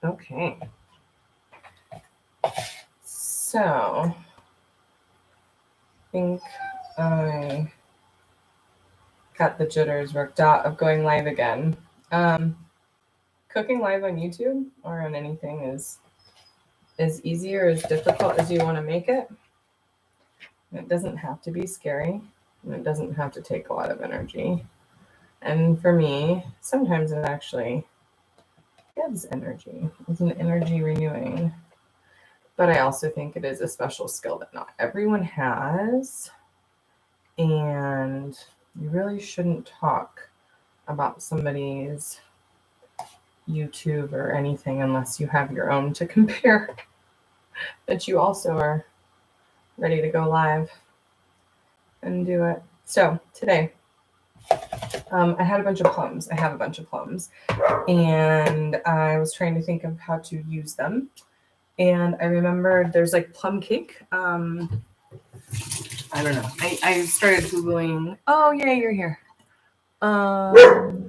Okay. So, I think I got the jitters worked out of going live again. Cooking live on YouTube or on anything is as easy or as difficult as you want to make it. It doesn't have to be scary, and it doesn't have to take a lot of energy. And for me, sometimes it actually gives energy. It's an energy renewing. But I also think it is a special skill that not everyone has. And you really shouldn't talk about somebody's YouTube or anything unless you have your own to compare, that you also are ready to go live and do it. So today, I had a bunch of plums. I have a bunch of plums. And I was trying to think of how to use them. And I remembered there's like plum cake. I don't know. I started Googling. Oh, yeah, you're here. Let's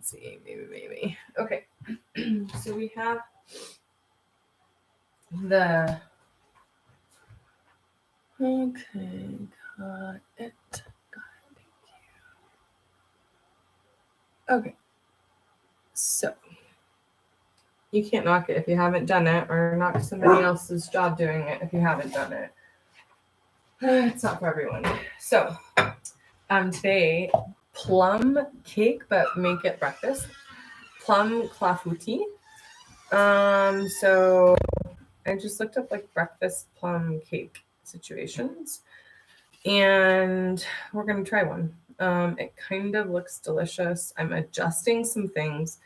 see. Maybe. Okay. So we have the... Okay, got it. Thank you. Okay. So you can't knock it if you haven't done it, or knock somebody else's job doing it if you haven't done it. It's not for everyone. So today, plum cake, but make it breakfast. Plum Clafoutis. So I just looked up like breakfast plum cake situations, and we're gonna try one. It kind of looks delicious. I'm adjusting some things.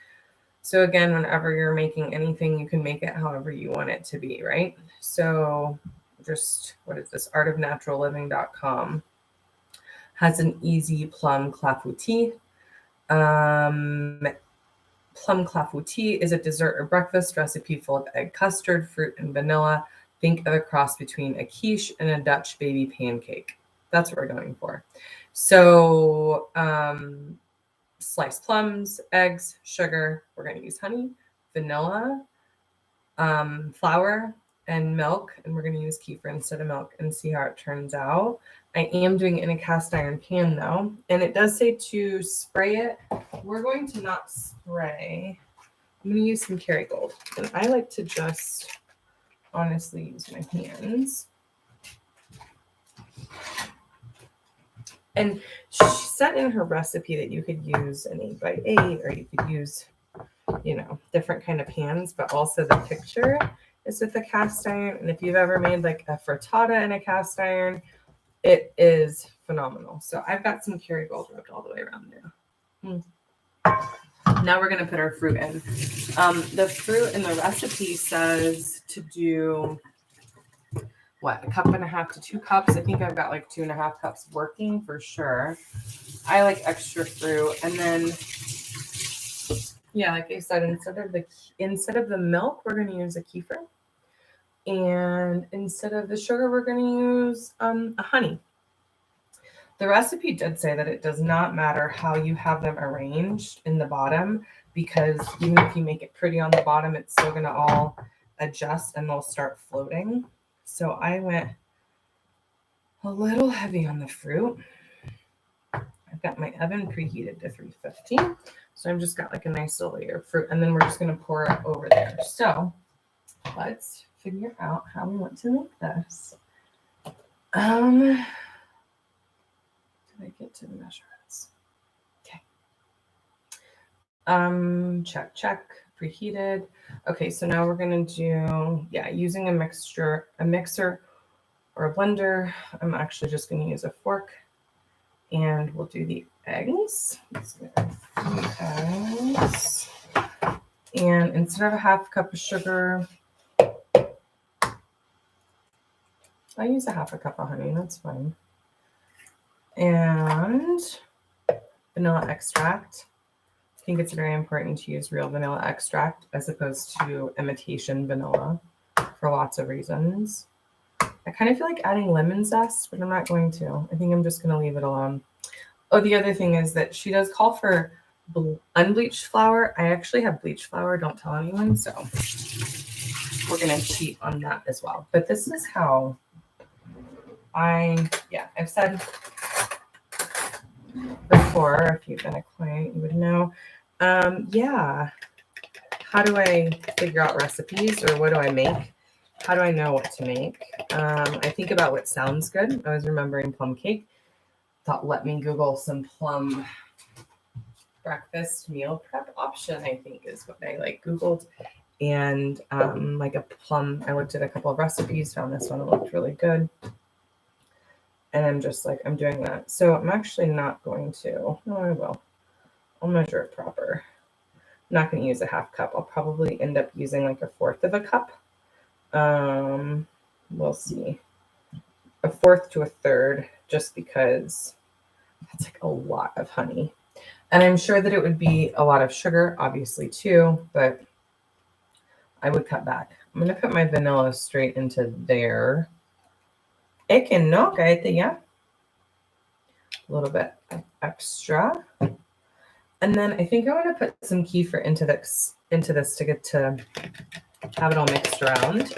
So again, whenever you're making anything, you can make it however you want it to be, right? So just, what is this? artofnaturalliving.com has an easy plum clafoutis. Plum clafoutis is a dessert or breakfast recipe full of egg custard, fruit, and vanilla. Think of a cross between a quiche and a Dutch baby pancake. That's what we're going for. So sliced plums, eggs, sugar. We're going to use honey, vanilla, flour, and milk. And we're going to use kefir instead of milk and see how it turns out. I am doing it in a cast iron pan though. And it does say to spray it. We're going to not spray. I'm going to use some Kerrygold. And I like to just honestly use my hands. And she said in her recipe that you could use an 8x8, or you could use, different kind of pans, but also the picture is with a cast iron. And if you've ever made like a frittata in a cast iron, it is phenomenal. So I've got some Kerrygold rubbed all the way around there. Now we're going to put our fruit in. The fruit in the recipe says to do... what, 1.5 cups to 2 cups? I think I've got like 2.5 cups working for sure. I like extra fruit. And then, yeah, like I said, instead of the milk, we're going to use a kefir. And instead of the sugar, we're going to use a honey. The recipe did say that it does not matter how you have them arranged in the bottom, because even if you make it pretty on the bottom, it's still going to all adjust and they'll start floating. So I went a little heavy on the fruit. I've got my oven preheated to 350. So I've just got like a nice little layer of fruit, and then we're just going to pour it over there. So let's figure out how we want to make this. Did I get to the measurements? Okay. Check, preheated. Okay, so now we're going to do, using a mixer or a blender. I'm actually just going to use a fork, and we'll do the eggs. Let's get 3 eggs. And instead of 1/2 cup of sugar, I use 1/2 cup of honey. That's fine. And vanilla extract. I think it's very important to use real vanilla extract as opposed to imitation vanilla for lots of reasons. I kind of feel like adding lemon zest, but I'm not going to. I think I'm just going to leave it alone. Oh, the other thing is that she does call for unbleached flour. I actually have bleached flour. Don't tell anyone. So we're going to cheat on that as well. But this is how I've said before, if you've been a client, you would know. How do I figure out recipes, or what do I make? How do I know what to make? I think about what sounds good. I was remembering plum cake. Thought, let me Google some plum breakfast meal prep option, I think is what I Googled. And like a plum, I looked at a couple of recipes, found this one that looked really good. And I'm just like, I'm doing that. So I'm actually not going to, no, I will. I'll measure it proper. I'm not going to use a half cup. I'll probably end up using like a fourth of a cup. We'll see. A fourth to a third, just because that's like a lot of honey. And I'm sure that it would be a lot of sugar, obviously, too, but I would cut back. I'm going to put my vanilla straight into there. Ikke nok, yeah. A little bit extra. And then I think I want to put some kefir into this to get to have it all mixed around.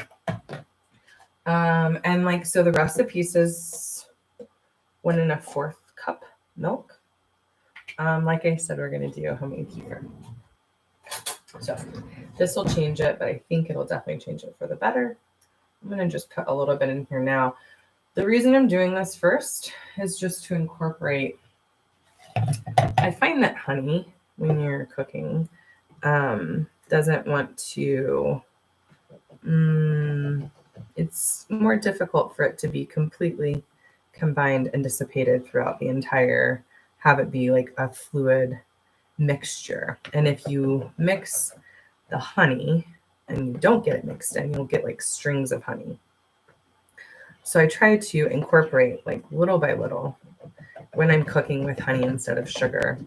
And like, so the recipe says 1 1/4 cup milk. Like I said, we're going to do homemade kefir. So this will change it, but I think it'll definitely change it for the better. I'm going to just put a little bit in here now. The reason I'm doing this first is just to incorporate. I find that honey, when you're cooking, doesn't want to, it's more difficult for it to be completely combined and dissipated throughout the entire, have it be like a fluid mixture. And if you mix the honey and you don't get it mixed in, you'll get like strings of honey. So I try to incorporate like little by little when I'm cooking with honey instead of sugar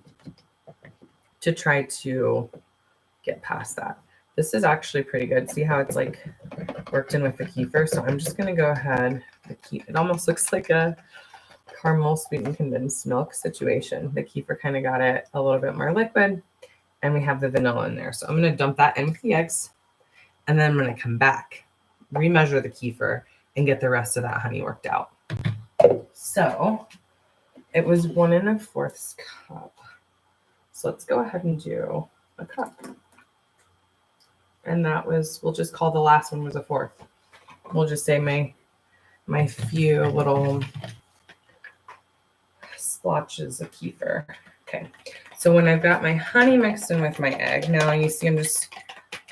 to try to get past that. This is actually pretty good. See how it's like worked in with the kefir? So I'm just going to go ahead. It almost looks like a caramel sweetened condensed milk situation. The kefir kind of got it a little bit more liquid, and we have the vanilla in there. So I'm going to dump that in with the eggs, and then I'm going to come back, remeasure the kefir, and get the rest of that honey worked out. So it was 1 1/4 cup. So let's go ahead and do a cup. And that was, we'll just call the last one was a fourth. We'll just say my few little splotches of kefir. Okay. So when I've got my honey mixed in with my egg, now you see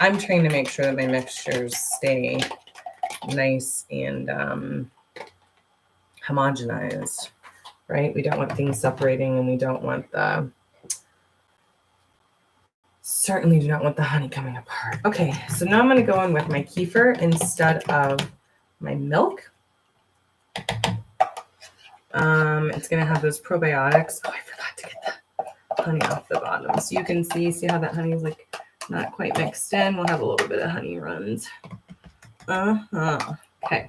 I'm trying to make sure that my mixtures stay nice and homogenized, right? We don't want things separating, and we don't want certainly do not want the honey coming apart. Okay, so now I'm going to go in with my kefir instead of my milk. It's going to have those probiotics. Oh, I forgot to get the honey off the bottom. So you can see how that honey is like not quite mixed in. We'll have a little bit of honey runs. Okay.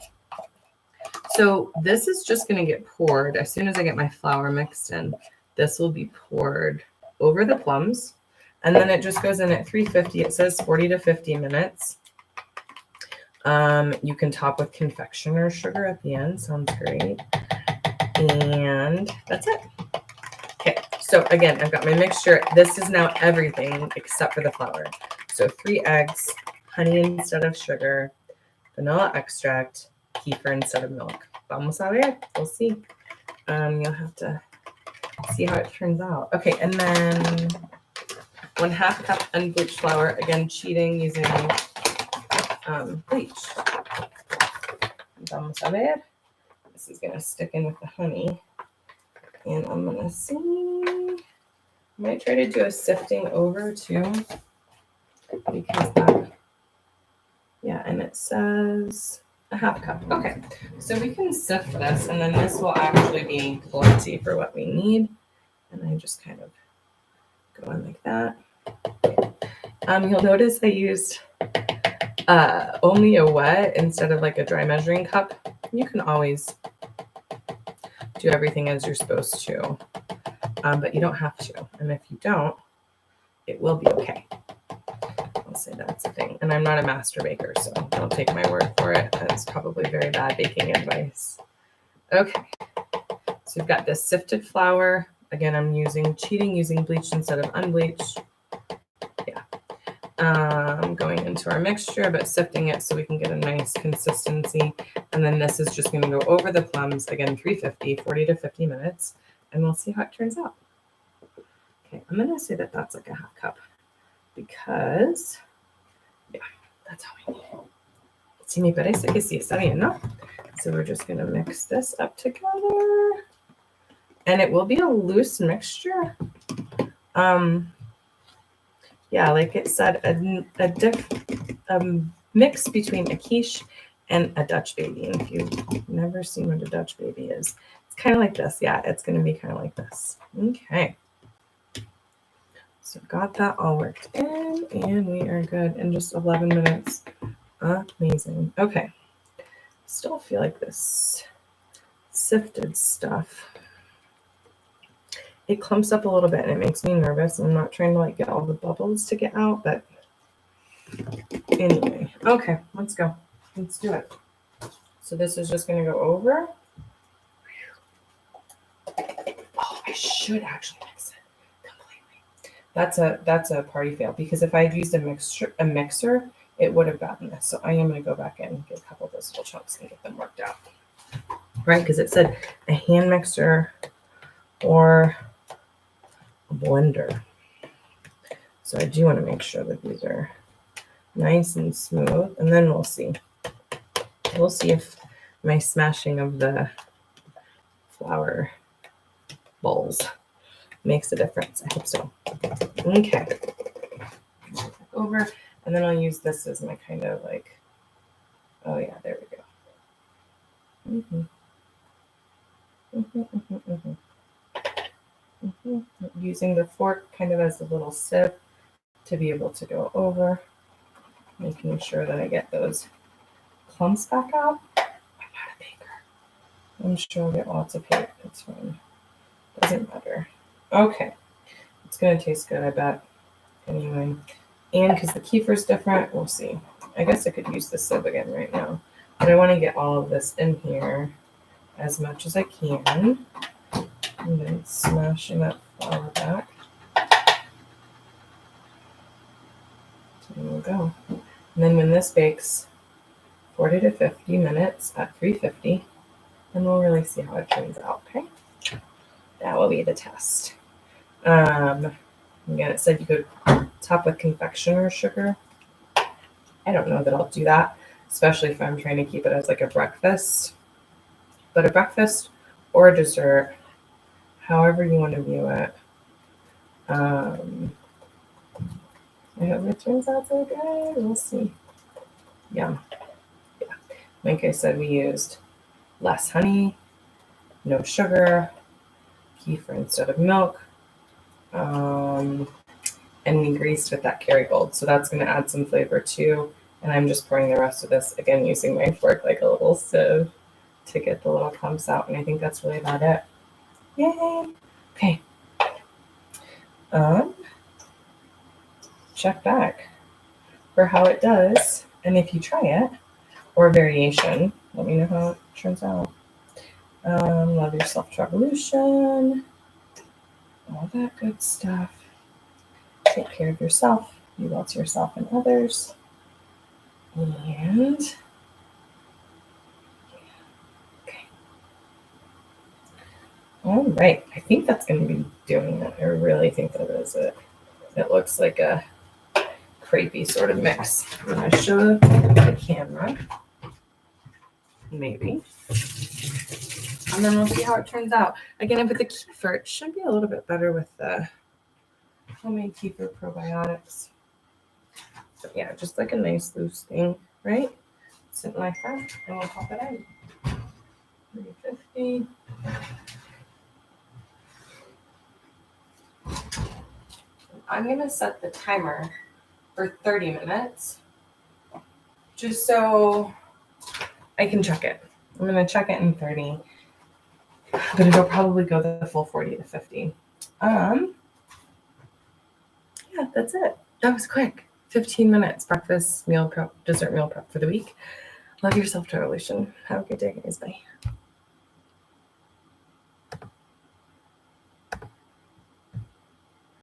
So this is just going to get poured as soon as I get my flour mixed in. This will be poured over the plums. And then it just goes in at 350. It says 40 to 50 minutes. You can top with confectioner sugar at the end. Sounds great. And that's it. Okay, so again, I've got my mixture. This is now everything except for the flour. So 3 eggs, honey instead of sugar, vanilla extract, kefir instead of milk. Vamos a ver. We'll see. You'll have to see how it turns out. Okay, and then 1/2 cup unbleached flour. Again, cheating using bleach. Vamos a ver. This is going to stick in with the honey. And I'm going to see. I might try to do a sifting over too. Because and it says 1/2 cup. Okay, so we can sift this, and then this will actually be plenty for what we need. And I just kind of go in like that. You'll notice I used only a wet instead of like a dry measuring cup. You can always do everything as you're supposed to, but you don't have to. And if you don't, it will be okay. I'll say that's a thing. And I'm not a master baker, so don't take my word for it. That's probably very bad baking advice. Okay, so we've got this sifted flour. Again, I'm cheating using bleached instead of unbleached. Yeah. Going into our mixture, but sifting it so we can get a nice consistency. And then this is just going to go over the plums, again, 350, 40 to 50 minutes, and we'll see how it turns out. Okay, I'm going to say that that's like a half cup because, yeah, that's how we need it. Sí, me parece que sí está bien, ¿no? So we're just going to mix this up together. And it will be a loose mixture. Yeah, like it said, a mix between a quiche and a Dutch baby. And if you've never seen what a Dutch baby is, it's kind of like this. Yeah, it's going to be kind of like this. Okay. So got that all worked in, and we are good in just 11 minutes. Amazing. Okay. Still feel like this sifted stuff, it clumps up a little bit and it makes me nervous. I'm not trying to like get all the bubbles to get out, but anyway. Okay, let's go. Let's do it. So this is just going to go over. Oh, I should actually mix it completely. That's a party fail, because if I had used a mixer, it would have gotten this. So I am going to go back in and get a couple of those little chunks and get them worked out. Right, because it said a hand mixer or a blender. So I do want to make sure that these are nice and smooth, and then we'll see. We'll see if my smashing of the flour bowls makes a difference. I hope so. Okay. Over, and then I'll use this as my kind of like, oh yeah, there we go. Using the fork kind of as a little sieve to be able to go over, making sure that I get those clumps back out. I'm not a baker. I'm sure I'll get lots of paint. It's fine. Doesn't matter. Okay. It's going to taste good, I bet. Anyway. And because the kefir's different, we'll see. I guess I could use the sieve again right now. But I want to get all of this in here as much as I can. And then smashing that flour back. So there we go. And then when this bakes 40 to 50 minutes at 350, then we'll really see how it turns out, okay? That will be the test. Again, it said you could top with confectioner sugar. I don't know that I'll do that, especially if I'm trying to keep it as like a breakfast. But a breakfast or a dessert, however you want to view it. I hope it turns out so good. We'll see. Yeah. Like I said, we used less honey, no sugar, kefir instead of milk, and we greased with that Kerrygold. So that's going to add some flavor too. And I'm just pouring the rest of this, again, using my fork like a little sieve to get the little clumps out. And I think that's really about it. Yay! Okay. Check back for how it does. And if you try it, or variation, let me know how it turns out. Love yourself revolution, all that good stuff. Take care of yourself, be well to yourself and others. And okay. All right, I think that's going to be doing it. I really think that is it. It looks like a crepey sort of mix. I'm going to show the camera. Maybe. And then we'll see how it turns out. Again, with the kefir, it should be a little bit better with the homemade kefir probiotics. But yeah, just like a nice loose thing, right? Something like that. And we'll pop it in. 350. I'm going to set the timer for 30 minutes just so I can check it. I'm going to check it in 30, but it'll probably go the full 40 to 50. Yeah, yeah, that's it. That was quick. 15 minutes, breakfast, meal prep, dessert meal prep for the week. Love your self-revolution. Have a good day, guys. Bye.